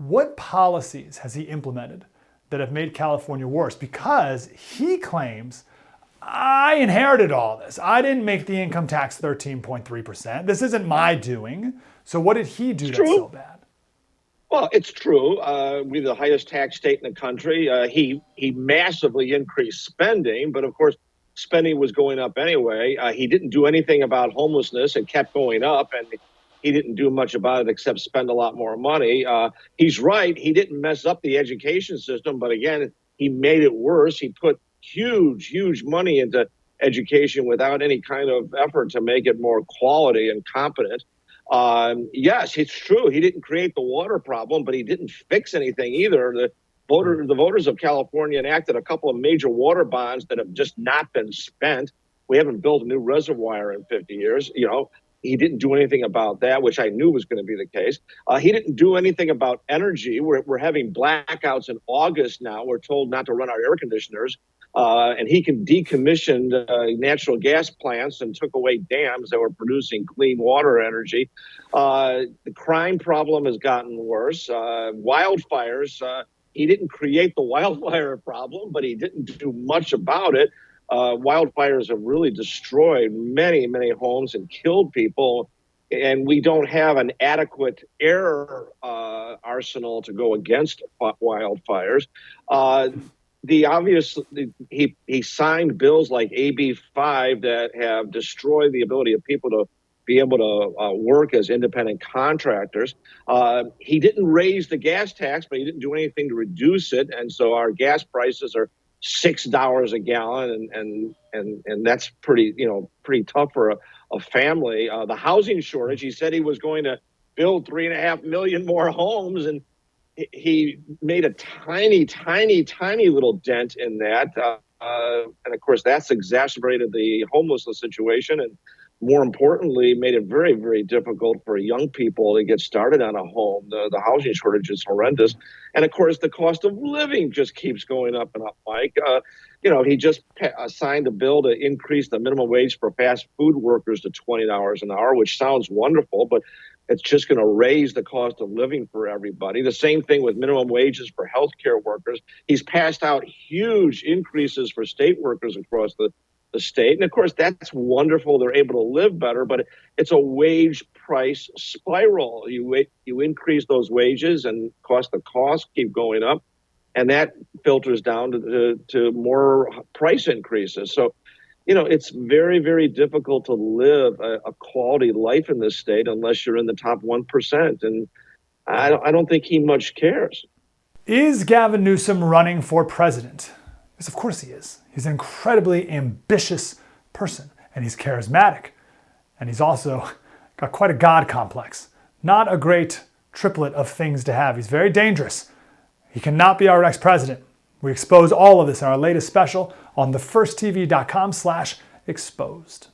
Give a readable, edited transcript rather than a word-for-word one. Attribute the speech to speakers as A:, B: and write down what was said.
A: What policies has he implemented that have made California worse? Because he claims, I inherited all this. I didn't make the income tax 13.3%. This isn't my doing. So what did he do that's so bad?
B: Well, it's true. We're the highest tax state in the country. He massively increased spending, but of course, spending was going up anyway. He didn't do anything about homelessness. It kept going up, and he didn't do much about it except spend a lot more money. He's right. He didn't mess up the education system, but again, he made it worse. He put huge money into education without any kind of effort to make it more quality and competent. Yes, it's true. He didn't create the water problem, but he didn't fix anything either. The voters of California enacted a couple of major water bonds that have just not been spent. We haven't built a new reservoir in 50 years. He didn't do anything about that, which I knew was going to be the case. He didn't do anything about energy. We're having blackouts in August now. We're told not to run our air conditioners. And he decommissioned natural gas plants and took away dams that were producing clean water energy. The crime problem has gotten worse. Wildfires, he didn't create the wildfire problem, but he didn't do much about it. Wildfires have really destroyed many homes and killed people. And we don't have an adequate air arsenal to go against wildfires. He signed bills like AB 5 that have destroyed the ability of people to be able to work as independent contractors. He didn't raise the gas tax, but he didn't do anything to reduce it. And so our gas prices are $6 a gallon. And that's pretty tough for a family. The housing shortage, he said he was going to build 3.5 million more homes, and he made a tiny little dent in that. And of course, that's exacerbated the homelessness situation. And more importantly, made it very difficult for young people to get started on a home. The housing shortage is horrendous. And of course, the cost of living just keeps going up and up, Mike. He just signed a bill to increase the minimum wage for fast food workers to $20 an hour, which sounds wonderful, but it's just going to raise the cost of living for everybody. The same thing with minimum wages for healthcare workers. He's passed out huge increases for state workers across the state. And of course, that's wonderful. They're able to live better, but it's a wage price spiral. You increase those wages and costs keep going up. And that filters down to more price increases. So, it's very difficult to live a quality life in this state unless you're in the top 1%. And I don't think he much cares.
A: Is Gavin Newsom running for president? Yes, of course he is. He's an incredibly ambitious person, and he's charismatic. And he's also got quite a God complex. Not a great triplet of things to have. He's very dangerous. He cannot be our next president. We expose all of this in our latest special on thefirsttv.com/exposed.